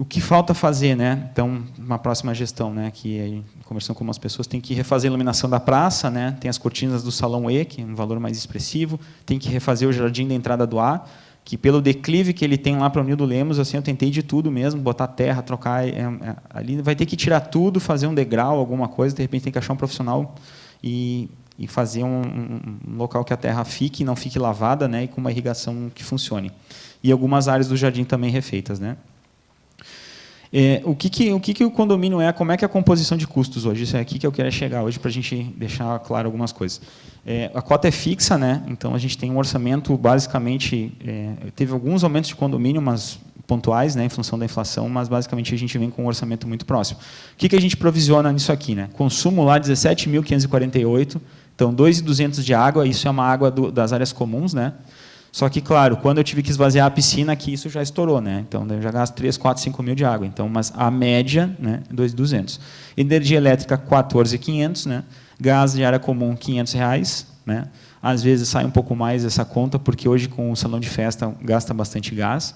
O que falta fazer, né? Então, uma próxima gestão, né? Que conversando com algumas pessoas, tem que refazer a iluminação da praça, né? Tem as cortinas do salão E, que é um valor mais expressivo. Tem que refazer o jardim da entrada do A, que pelo declive que ele tem lá para o Nildo Lemos, assim, eu tentei de tudo mesmo, botar terra, trocar, ali vai ter que tirar tudo, fazer um degrau, alguma coisa, de repente tem que achar um profissional e fazer um local que a terra fique, não fique lavada, né? E com uma irrigação que funcione. E algumas áreas do jardim também refeitas, né? O que o condomínio é? Como é que é a composição de custos hoje? Isso é aqui que eu quero chegar hoje para a gente deixar claro algumas coisas. A cota é fixa, né? Então a gente tem um orçamento basicamente teve alguns aumentos de condomínio, mas pontuais, né, em função da inflação, mas basicamente a gente vem com um orçamento muito próximo. O que a gente provisiona nisso aqui, né? Consumo lá 17.548, então 2.200 de água, isso é uma água das áreas comuns, né? Só que, claro, quando eu tive que esvaziar a piscina, aqui isso já estourou, né? Então, eu já gasto 3, 4, 5 mil de água. Então, mas a média, né, 2.200. Energia elétrica, 14.500, né? Gás de área comum, R$500, né? Às vezes sai um pouco mais essa conta, porque hoje com o salão de festa gasta bastante gás.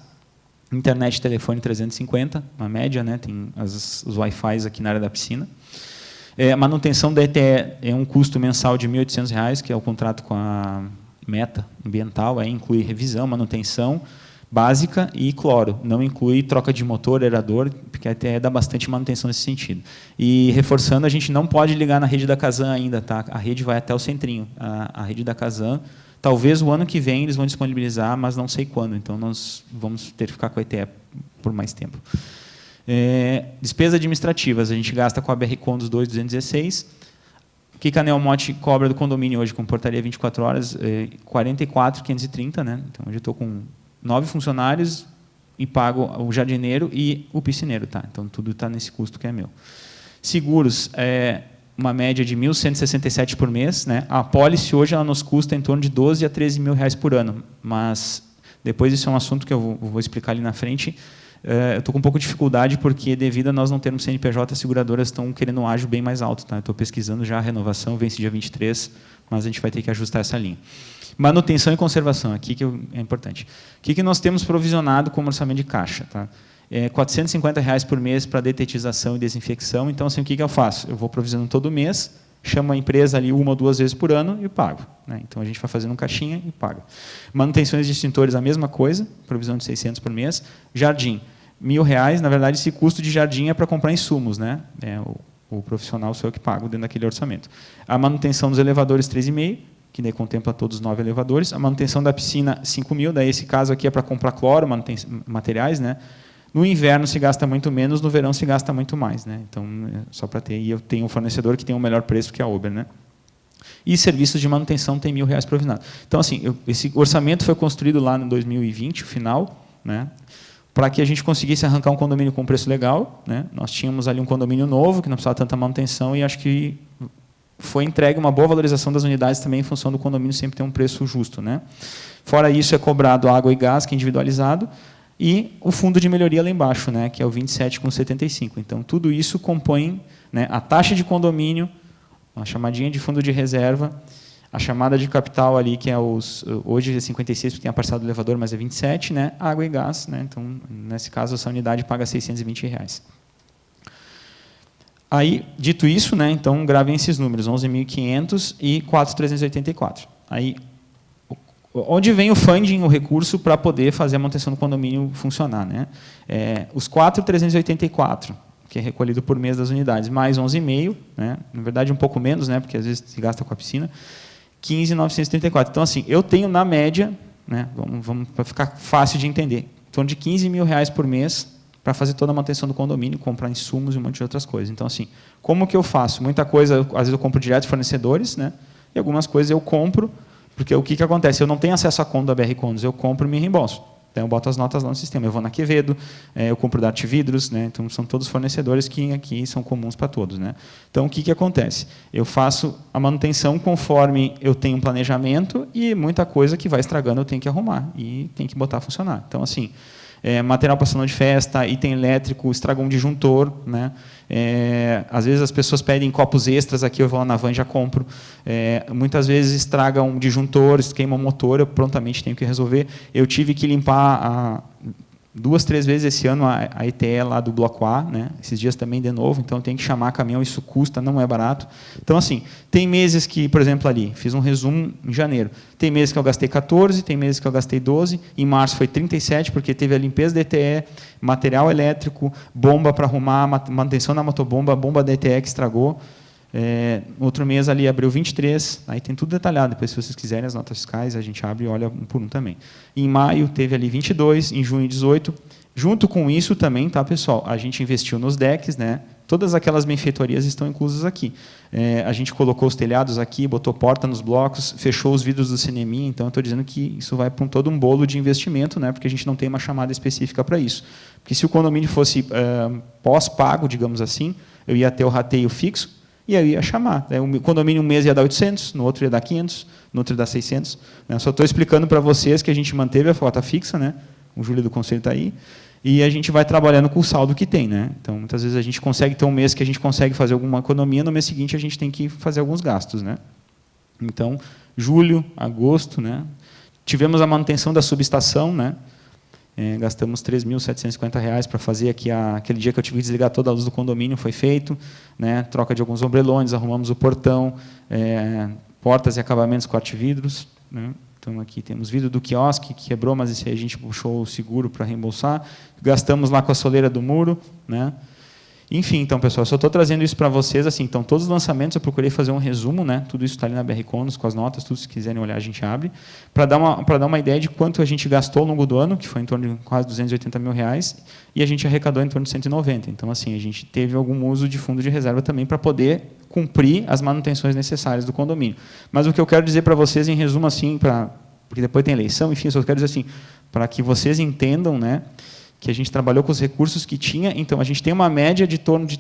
Internet e telefone, 350, na média, né? Tem os Wi-Fi aqui na área da piscina. A manutenção da ETE é um custo mensal de R$1.800, que é o contrato com a meta ambiental, inclui revisão, manutenção básica e cloro. Não inclui troca de motor, aerador, porque até dá bastante manutenção nesse sentido. E, reforçando, a gente não pode ligar na rede da Casan ainda. Tá? A rede vai até o centrinho. A rede da Casan, talvez o ano que vem eles vão disponibilizar, mas não sei quando. Então, nós vamos ter que ficar com a ETE por mais tempo. Despesas administrativas, a gente gasta com a BR Condos 2.216. O que a Neomote cobra do condomínio hoje, com portaria 24 horas? 44.530, né? Então, hoje eu estou com 9 funcionários e pago o jardineiro e o piscineiro. Tá? Então, tudo está nesse custo que é meu. Seguros, uma média de R$ 1.167 por mês. Né? A apólice hoje ela nos custa em torno de 12 a 13 mil reais por ano. Mas, depois isso é um assunto que eu vou explicar ali na frente. Eu estou com um pouco de dificuldade, porque, devido a nós não termos CNPJ, as seguradoras estão querendo um ágio bem mais alto. Tá? Estou pesquisando já a renovação, vence dia 23, mas a gente vai ter que ajustar essa linha. Manutenção e conservação, aqui que é importante. O que nós temos provisionado como orçamento de caixa? Tá? R$450 por mês para detetização e desinfecção. Então, assim, o que eu faço? Eu vou provisionando todo mês, chamo a empresa ali 1 ou 2 vezes por ano e pago. Né? Então, a gente vai fazendo um caixinha e paga. Manutenções de extintores, a mesma coisa, provisão de 600 por mês. Jardim, R$1.000, na verdade, esse custo de jardim é para comprar insumos, né? O profissional sou eu que pago dentro daquele orçamento. A manutenção dos elevadores, 3,5, que daí contempla todos os 9 elevadores. A manutenção da piscina, 5.000, daí esse caso aqui é para comprar cloro, materiais, né? No inverno se gasta muito menos, no verão se gasta muito mais, né? Então, só para ter, e eu tenho um fornecedor que tem um melhor preço que a Uber, né? E serviços de manutenção tem R$1.000 provisionado. Então, assim, esse orçamento foi construído lá no 2020, o final, né? Para que a gente conseguisse arrancar um condomínio com preço legal, né? Nós tínhamos ali um condomínio novo, que não precisava tanta manutenção, e acho que foi entregue uma boa valorização das unidades também, em função do condomínio sempre ter um preço justo, né? Fora isso, é cobrado água e gás, que é individualizado, e o fundo de melhoria lá embaixo, né? Que é o 27,75. Então, tudo isso compõe, né, a taxa de condomínio, a chamadinha de fundo de reserva, a chamada de capital ali, que é hoje é 56, porque tem a parcela do elevador, mas é 27, né? Água e gás, né? Então, nesse caso, essa unidade paga R$620. Aí, dito isso, né? Então, gravem esses números, 11.500 e 4.384. Aí, onde vem o funding, o recurso, para poder fazer a manutenção do condomínio funcionar, né? Os 4.384, que é recolhido por mês das unidades, mais 11,5, né? Na verdade, um pouco menos, né? Porque às vezes se gasta com a piscina, 15.934. Então, assim, eu tenho, na média, né, vamos para ficar fácil de entender, em torno de R$15.000 por mês para fazer toda a manutenção do condomínio, comprar insumos e um monte de outras coisas. Então, assim, como que eu faço? Muita coisa, às vezes eu compro direto de fornecedores, né, e algumas coisas eu compro, porque o que acontece? Eu não tenho acesso à conta da BR Condos, eu compro e me reembolso. Então, eu boto as notas lá no sistema. Eu vou na Quevedo, eu compro da Arte Vidros, né? Então, são todos fornecedores que aqui são comuns para todos, né? Então, o que acontece? Eu faço a manutenção conforme eu tenho um planejamento, e muita coisa que vai estragando eu tenho que arrumar e tem que botar a funcionar. Então, assim, material para salão de festa, item elétrico, estragou um disjuntor, né? Às vezes as pessoas pedem copos extras, aqui eu vou lá na van e já compro. Muitas vezes estraga um disjuntor, queima o motor, eu prontamente tenho que resolver. Eu tive que limpar 2, 3 vezes esse ano a ETE lá do Bloco A, né? Esses dias também de novo, então tem que chamar caminhão, isso custa, não é barato. Então, assim, tem meses que, por exemplo, ali, fiz um resumo em janeiro, tem meses que eu gastei 14, tem meses que eu gastei 12, em março foi 37, porque teve a limpeza da ETE, material elétrico, bomba para arrumar, manutenção da motobomba, a bomba da ETE que estragou. Outro mês ali abriu 23, aí tem tudo detalhado, depois se vocês quiserem as notas fiscais, a gente abre e olha um por um também. Em maio teve ali 22, em junho 18, junto com isso também, tá, pessoal, a gente investiu nos decks, né? Todas aquelas benfeitorias estão inclusas aqui. A gente colocou os telhados aqui, botou porta nos blocos, fechou os vidros do cineminha, então eu estou dizendo que isso vai para todo um bolo de investimento, né? Porque a gente não tem uma chamada específica para isso. Porque se o condomínio fosse pós-pago, digamos assim, eu ia ter o rateio fixo, e aí ia chamar. O condomínio um mês ia dar 800, no outro ia dar 500, no outro ia dar 600. Né? Só estou explicando para vocês que a gente manteve a frota fixa, né? O Júlio do Conselho está aí, e a gente vai trabalhando com o saldo que tem. Né? Então, muitas vezes a gente consegue ter um mês que a gente consegue fazer alguma economia, no mês seguinte a gente tem que fazer alguns gastos. Né? Então, julho, agosto, né? Tivemos a manutenção da subestação, né? Gastamos R$ 3.750 para fazer aqui aquele dia que eu tive que desligar toda a luz do condomínio, foi feito, né? Troca de alguns ombrelones, arrumamos o portão, portas e acabamentos corte-vidros. Né? Então, aqui temos vidro do quiosque, que quebrou, mas esse aí a gente puxou o seguro para reembolsar. Gastamos lá com a soleira do muro. Né? Enfim, então, pessoal, eu só estou trazendo isso para vocês. Assim, então, todos os lançamentos eu procurei fazer um resumo, né? Tudo isso está ali na BR Conos, com as notas, tudo, se quiserem olhar, a gente abre, para dar uma ideia de quanto a gente gastou ao longo do ano, que foi em torno de quase R$ 280 mil, e a gente arrecadou em torno de 190. Então, assim, a gente teve algum uso de fundo de reserva também para poder cumprir as manutenções necessárias do condomínio. Mas o que eu quero dizer para vocês, em resumo, assim, porque depois tem eleição, enfim, só quero dizer assim, para que vocês entendam, né? Que a gente trabalhou com os recursos que tinha, então a gente tem uma média de torno de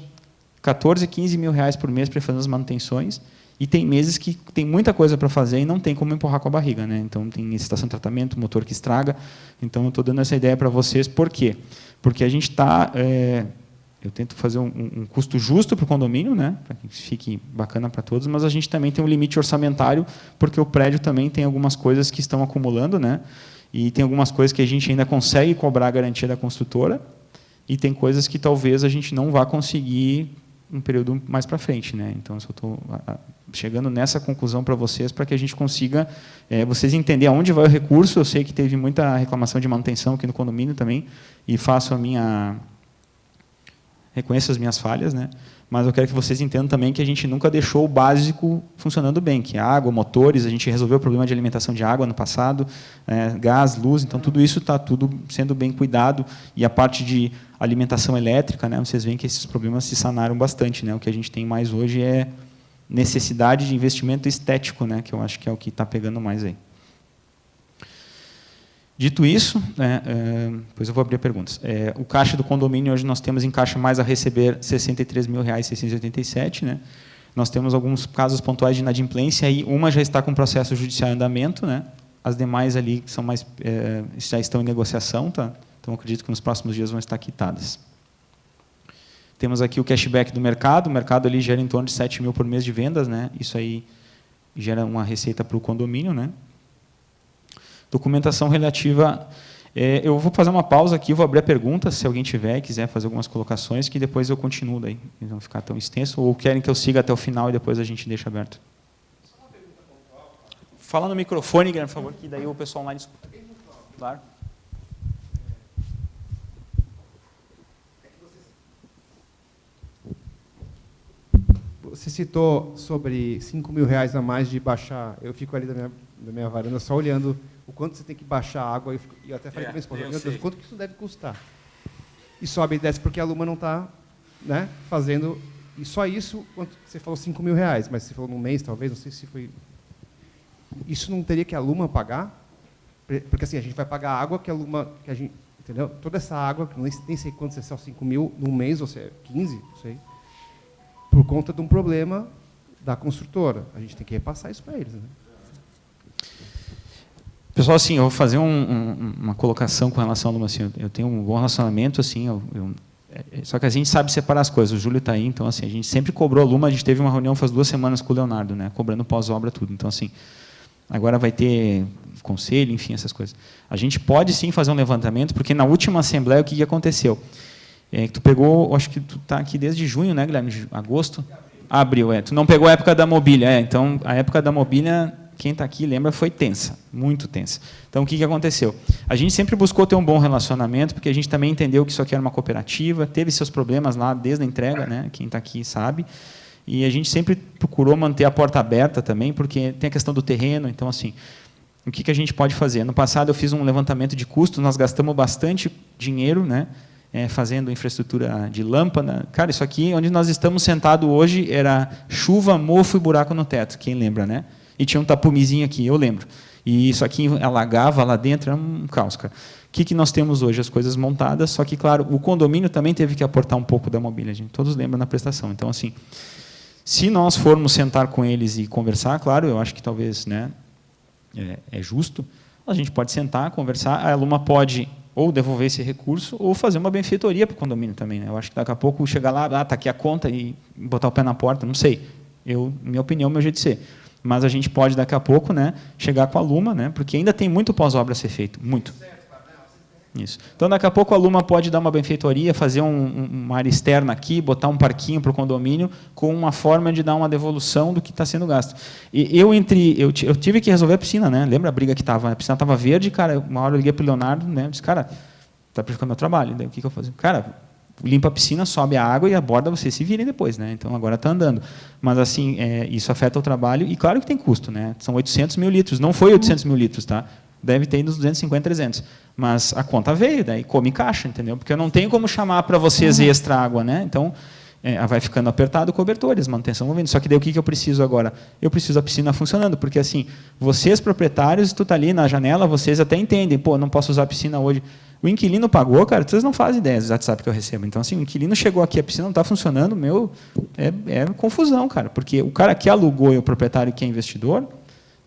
14, 15 mil reais por mês para fazer as manutenções, e tem meses que tem muita coisa para fazer e não tem como empurrar com a barriga. Né? Então, tem estação de tratamento, motor que estraga. Então, eu estou dando essa ideia para vocês. Por quê? Porque a gente está... eu tento fazer um custo justo para o condomínio, né? Para que fique bacana para todos, mas a gente também tem um limite orçamentário, porque o prédio também tem algumas coisas que estão acumulando, né? E tem algumas coisas que a gente ainda consegue cobrar a garantia da construtora, e tem coisas que talvez a gente não vá conseguir um período mais para frente. Né? Então, eu só estou chegando nessa conclusão para vocês, para que a gente consiga, vocês entenderem aonde vai o recurso. Eu sei que teve muita reclamação de manutenção aqui no condomínio também, e reconheço as minhas falhas, né? Mas eu quero que vocês entendam também que a gente nunca deixou o básico funcionando bem, que é água, motores, a gente resolveu o problema de alimentação de água no passado, gás, luz, então tudo isso está tudo sendo bem cuidado, e a parte de alimentação elétrica, né, vocês veem que esses problemas se sanaram bastante. Né? O que a gente tem mais hoje é necessidade de investimento estético, né, que eu acho que é o que está pegando mais aí. Dito isso, depois eu vou abrir perguntas. O caixa do condomínio, hoje nós temos em caixa mais a receber R$ 63.687. Né? Nós temos alguns casos pontuais de inadimplência, e uma já está com processo judicial em andamento, né? As demais ali são já estão em negociação, tá? Então acredito que nos próximos dias vão estar quitadas. Temos aqui o cashback do mercado. O mercado ali gera em torno de 7 mil por mês de vendas, né? Isso aí gera uma receita para o condomínio, né? Documentação relativa... eu vou fazer uma pausa aqui, vou abrir a pergunta, se alguém tiver, quiser fazer algumas colocações, que depois eu continuo daí, não vão ficar tão extenso, ou querem que eu siga até o final e depois a gente deixa aberto. Fala no microfone, Guilherme, por favor, que daí o pessoal online escuta. Claro. Você citou sobre R$ 5 mil a mais de baixar. Eu fico ali da minha varanda só olhando o quanto você tem que baixar a água. E eu até falei para minha esposa, meu Deus, quanto que isso deve custar? E sobe e desce porque a Luma não está, né, fazendo... E só isso, você falou R$ 5 mil, mas você falou num mês, talvez, não sei se foi... Isso não teria que a Luma pagar? Porque assim, a gente vai pagar a água que a Luma... Que a gente, entendeu? Toda essa água, que nem sei quanto, se é só 5 mil num mês, ou se é 15, não sei. Por conta de um problema da construtora. A gente tem que repassar isso para eles. Né? Pessoal, assim, eu vou fazer uma colocação com relação a Luma. Assim, eu tenho um bom relacionamento, assim, só que a gente sabe separar as coisas. O Júlio está aí, então assim, a gente sempre cobrou a Luma. A gente teve uma reunião faz 2 semanas com o Leonardo, né, cobrando pós-obra tudo. Então, assim, agora vai ter conselho, enfim, essas coisas. A gente pode sim fazer um levantamento, porque na última assembleia o que aconteceu? Tu pegou, acho que tu está aqui desde junho, né, Guilherme? De agosto? Abril, Tu não pegou a época da mobília, então a época da mobília, quem está aqui lembra, foi tensa, muito tensa. Então o que aconteceu? A gente sempre buscou ter um bom relacionamento, porque a gente também entendeu que isso aqui era uma cooperativa, teve seus problemas lá desde a entrega, né? Quem está aqui sabe. E a gente sempre procurou manter a porta aberta também, porque tem a questão do terreno. Então, assim, o que a gente pode fazer? No passado, eu fiz um levantamento de custos, nós gastamos bastante dinheiro, né, fazendo infraestrutura de lâmpada. Cara, isso aqui, onde nós estamos sentados hoje, era chuva, mofo e buraco no teto, quem lembra, né? E tinha um tapumezinho aqui, eu lembro. E isso aqui alagava lá dentro, era um caos, cara. O que nós temos hoje? As coisas montadas, só que, claro, o condomínio também teve que aportar um pouco da mobília, gente. Todos lembram na prestação. Então, assim, se nós formos sentar com eles e conversar, claro, eu acho que talvez, né, é justo, a gente pode sentar, conversar, a Aluma pode ou devolver esse recurso ou fazer uma benfeitoria para o condomínio também. Né? Eu acho que daqui a pouco chegar lá, está aqui a conta e botar o pé na porta, não sei. Minha opinião, meu jeito de ser. Mas a gente pode, daqui a pouco, né, chegar com a Aluma, né, porque ainda tem muito pós-obra a ser feito, muito. Isso. Então, daqui a pouco, a Aluma pode dar uma benfeitoria, fazer uma área externa aqui, botar um parquinho para o condomínio, com uma forma de dar uma devolução do que está sendo gasto. E eu tive que resolver a piscina, né? Lembra a briga que estava? A piscina estava verde, cara, uma hora eu liguei para o Leonardo, né? Eu disse, cara, está prejudicando meu trabalho. Daí, o que eu faço? Cara, limpa a piscina, sobe a água e a borda vocês se virem depois, né? Então, agora está andando. Mas, assim, isso afeta o trabalho e, claro que tem custo, né? São 800 mil litros, não foi 800 mil litros, tá? Deve ter ido uns 250, 300. Mas a conta veio, daí come caixa, entendeu? Porque eu não tenho como chamar para vocês extra água, né? Então, vai ficando apertado cobertores, manutenção movendo. Só que daí o que eu preciso agora? Eu preciso a piscina funcionando, porque assim, vocês proprietários, tu está ali na janela, vocês até entendem, pô, não posso usar a piscina hoje. O inquilino pagou, cara, vocês não fazem ideia do WhatsApp que eu recebo. Então, assim, o inquilino chegou aqui, a piscina não está funcionando, é confusão, cara, porque o cara que alugou e o proprietário que é investidor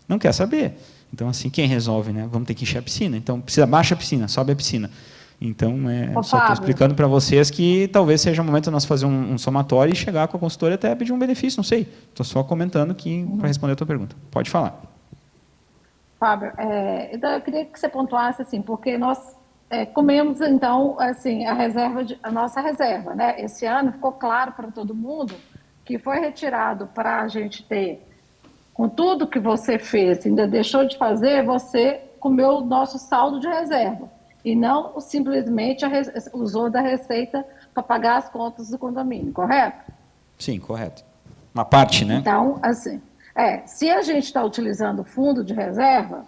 não quer saber. Então, assim, quem resolve, né? Vamos ter que encher a piscina. Então, baixa a piscina, sobe a piscina. Então, só estou explicando para vocês que talvez seja o momento de nós fazer um somatório e chegar com a consultora e até pedir um benefício, não sei. Estou só comentando aqui para responder a tua pergunta. Pode falar. Fábio, então eu queria que você pontuasse, assim, porque nós comemos, então, assim, a nossa reserva, né? Esse ano ficou claro para todo mundo que foi retirado para a gente ter, com tudo que você fez, ainda deixou de fazer, você comeu o nosso saldo de reserva. E não simplesmente usou da receita para pagar as contas do condomínio, correto? Sim, correto. Uma parte, né? Então, assim, se a gente está utilizando o fundo de reserva,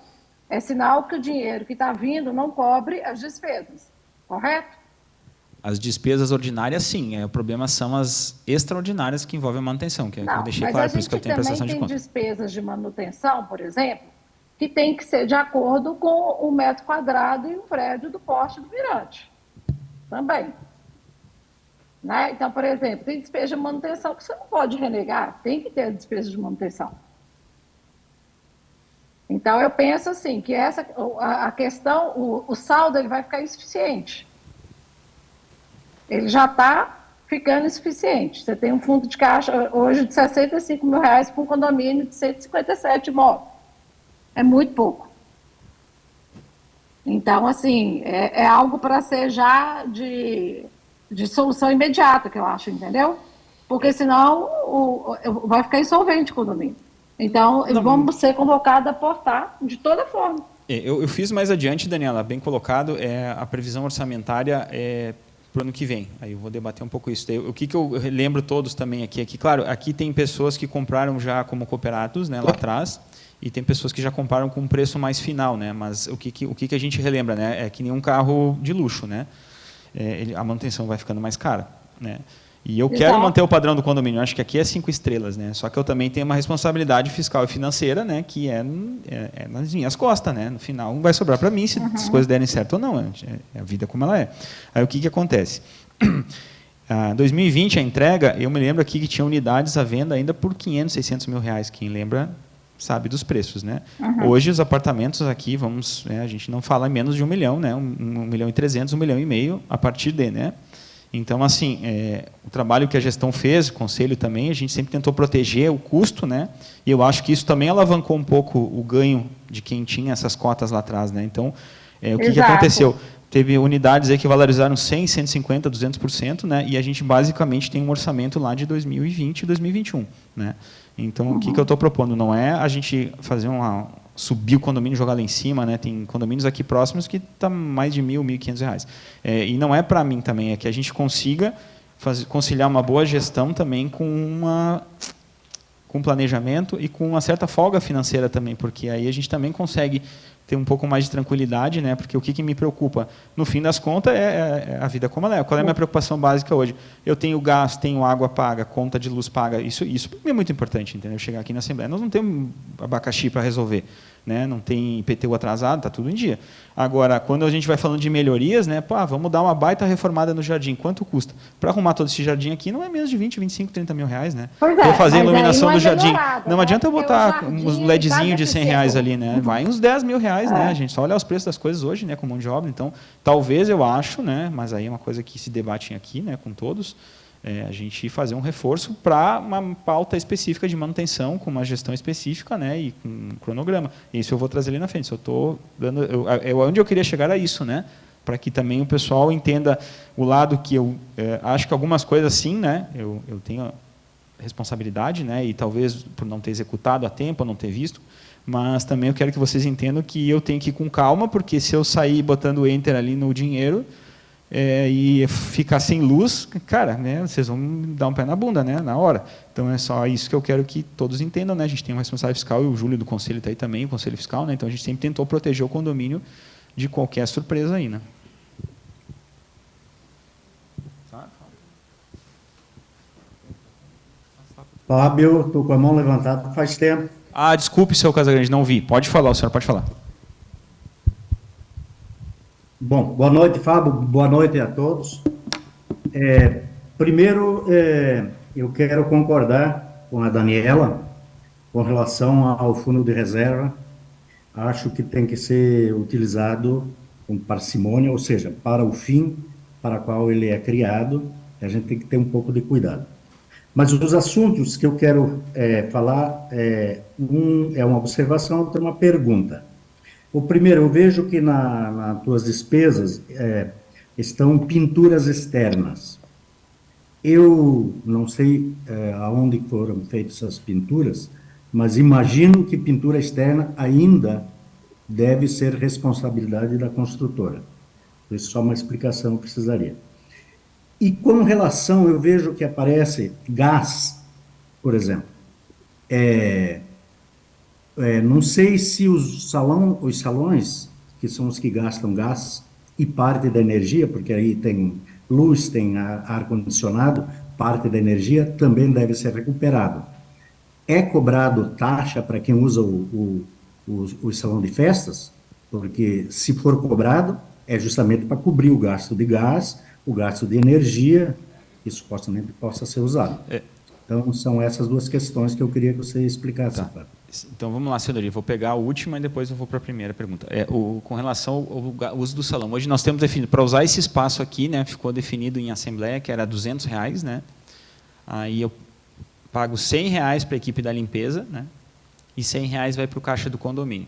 é sinal que o dinheiro que está vindo não cobre as despesas, correto? As despesas ordinárias, sim. O problema são as extraordinárias que envolvem a manutenção, que eu deixei claro, por isso que eu tenho a prestação de conta. Mas a gente também tem despesas de manutenção, por exemplo, que tem que ser de acordo com o metro quadrado e o prédio do porte do mirante. Também. Né? Então, por exemplo, tem despesa de manutenção que você não pode renegar, tem que ter despesa de manutenção. Então, eu penso assim, que a questão, o saldo ele vai ficar insuficiente. Ele já está ficando insuficiente. Você tem um fundo de caixa hoje de R$65 mil para um condomínio de 157 imóveis. É muito pouco. Então, assim, é algo para ser já de solução imediata, que eu acho, entendeu? Porque senão vai ficar insolvente o condomínio. Então, vamos ser convocados a aportar de toda forma. Eu fiz mais adiante, Daniela, bem colocado, a previsão orçamentária para o ano que vem. Aí eu vou debater um pouco isso. O que eu lembro todos também aqui é que, claro, aqui tem pessoas que compraram já como cooperados, né, lá atrás, e tem pessoas que já compraram com um preço mais final, né? Mas o que a gente relembra, né? É que nem um carro de luxo, né? A manutenção vai ficando mais cara, né? E eu quero manter o padrão do condomínio. Eu acho que aqui é 5 estrelas, né? Só que eu também tenho uma responsabilidade fiscal e financeira, né? Que é nas minhas costas, né? No final não vai sobrar para mim se as coisas derem certo ou não. É a vida como ela é. Aí o que acontece? 2020 a entrega, eu me lembro aqui que tinha unidades à venda ainda por 500, 600 mil reais. Quem lembra sabe dos preços, né? Hoje os apartamentos aqui, a gente não fala em menos de 1 milhão, né? 1,3 milhão, 1,5 milhão a partir de, né? Então, assim, o trabalho que a gestão fez, o conselho também, a gente sempre tentou proteger o custo, né? E eu acho que isso também alavancou um pouco o ganho de quem tinha essas cotas lá atrás, né? Então, o que aconteceu? Teve unidades aí que valorizaram 100%, 150%, 200%, né? E a gente basicamente tem um orçamento lá de 2020 e 2021, né? Então, o que eu estou propondo? Não é a gente fazer subir o condomínio e jogar lá em cima, né? Tem condomínios aqui próximos que está mais de R$ 1.000, R$ 1.500. E não é para mim também, é que a gente consiga conciliar uma boa gestão também com planejamento e com uma certa folga financeira também, porque aí a gente também consegue ter um pouco mais de tranquilidade, né? Porque o que me preocupa, no fim das contas, é a vida como ela é. Qual é a minha preocupação básica hoje? Eu tenho gás, tenho água paga, conta de luz paga, isso para mim é muito importante, entendeu? Chegar aqui na Assembleia, nós não temos abacaxi para resolver, né? Não tem IPTU atrasado, está tudo em dia. Agora, quando a gente vai falando de melhorias, né? Vamos dar uma baita reformada no jardim, quanto custa? Para arrumar todo esse jardim aqui, não é menos de 20, 25, 30 mil reais, né? Para fazer a iluminação do jardim. Não adianta eu botar uns LEDzinhos de R$ 100 ali, né? Vai uns R$ 10 mil, né? A gente só olha os preços das coisas hoje, né? Com mão de obra. Então, talvez eu acho, né? Mas aí é uma coisa que se debate aqui, né? Com todos, a gente fazer um reforço para uma pauta específica de manutenção, com uma gestão específica, né? E com um cronograma. Isso eu vou trazer ali na frente. Se eu estou dando, onde eu queria chegar a isso, né? Para que também o pessoal entenda o lado que eu acho que algumas coisas sim, né? Eu tenho responsabilidade, né? E talvez por não ter executado a tempo, não ter visto. Mas também eu quero que vocês entendam que eu tenho que ir com calma, porque se eu sair botando enter ali no dinheiro e ficar sem luz, cara, né, vocês vão dar um pé na bunda, né, na hora. Então é só isso que eu quero que todos entendam, né? A gente tem um responsável fiscal e o Júlio do Conselho está aí também, o Conselho Fiscal, né? Então a gente sempre tentou proteger o condomínio de qualquer surpresa aí, né? Fábio, estou com a mão levantada faz tempo. Desculpe, seu Casagrande, não vi. Pode falar, o senhor pode falar. Bom, boa noite, Fábio. Boa noite a todos. Primeiro, eu quero concordar com a Daniela com relação ao fundo de reserva. Acho que tem que ser utilizado com parcimônia, ou seja, para o fim para o qual ele é criado, a gente tem que ter um pouco de cuidado. Mas os assuntos que eu quero falar, um é uma observação, outro é uma pergunta. O primeiro, eu vejo que nas tuas despesas estão pinturas externas. Eu não sei aonde foram feitas essas pinturas, mas imagino que pintura externa ainda deve ser responsabilidade da construtora. Por isso, só uma explicação eu precisaria. E com relação, eu vejo que aparece gás, por exemplo. Não sei se os salões, que são os que gastam gás e parte da energia, porque aí tem luz, tem ar-condicionado, parte da energia também deve ser recuperado. É cobrado taxa para quem usa o salão de festas? Porque se for cobrado, é justamente para cobrir o gasto de gás, o gasto de energia, que supostamente possa ser usado. Então, são essas duas questões que eu queria que você explicasse. Tá. Então, vamos lá, senhor. Vou pegar a última e depois eu vou para a primeira pergunta. Com relação ao uso do salão, hoje nós temos definido, para usar esse espaço aqui, né, ficou definido em assembleia, que era R$200, né? Aí eu pago R$100 para a equipe da limpeza, né? E R$100 vai para o caixa do condomínio.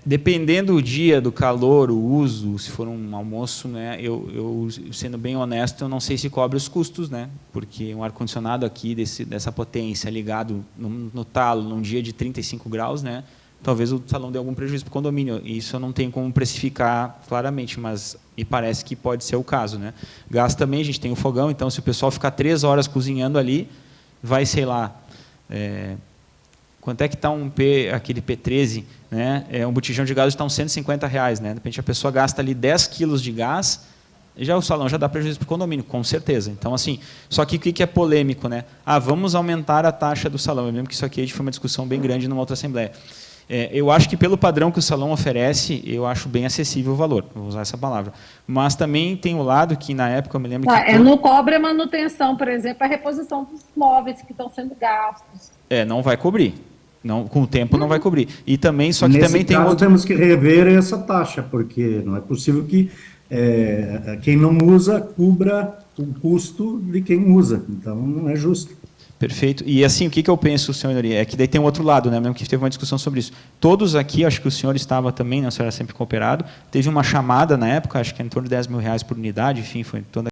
Dependendo do dia, do calor, o uso, se for um almoço, né, eu sendo bem honesto, eu não sei se cobre os custos, né, porque um ar-condicionado aqui dessa potência ligado no talo, num dia de 35 graus, né, talvez o salão dê algum prejuízo para o condomínio. Isso eu não tenho como precificar claramente, mas me parece que pode ser o caso, né. Gás também, a gente tem o fogão, então se o pessoal ficar 3 horas cozinhando ali, vai, sei lá, quanto é que está aquele P13, né? Um botijão de gás está uns R$150, né? De repente a pessoa gasta ali 10 quilos de gás, já o salão já dá prejuízo para o condomínio, com certeza. Então, assim, só que o que é polêmico, né? Vamos aumentar a taxa do salão. Eu lembro que isso aqui foi uma discussão bem grande numa outra assembleia. Eu acho que pelo padrão que o salão oferece, eu acho bem acessível o valor, vou usar essa palavra. Mas também tem o lado que, na época, eu me lembro que... Não cobra manutenção, por exemplo, a reposição dos móveis que estão sendo gastos. Não vai cobrir. Não, com o tempo não vai cobrir. E também, só que Nesse também tem caso, outro... temos que rever essa taxa, porque não é possível que quem não usa cubra o custo de quem usa. Então, não é justo. Perfeito. E assim, o que eu penso, senhor Inori, é que daí tem um outro lado, né? Eu lembro que teve uma discussão sobre isso. Todos aqui, acho que o senhor estava também, né? O senhor era sempre cooperado, teve uma chamada na época, acho que era em torno de R$10 mil por unidade, enfim, foi toda